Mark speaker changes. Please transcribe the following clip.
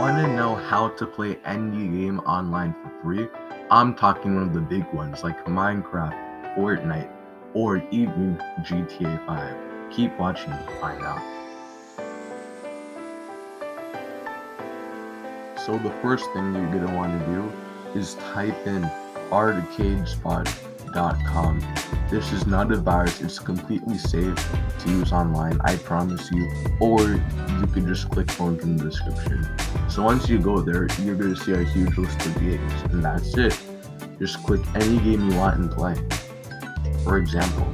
Speaker 1: Want to know how to play any game online for free? I'm talking one of the big ones like Minecraft, Fortnite, or even GTA 5. Keep watching to find out. So the first thing you're going to want to do is type in arcadespot.com. This is not a virus, it's completely safe to use online, I promise you, or you could just click the link in the description. So once you go there, you're going to see a huge list of games, and that's it. Just click any game you want and play. For example,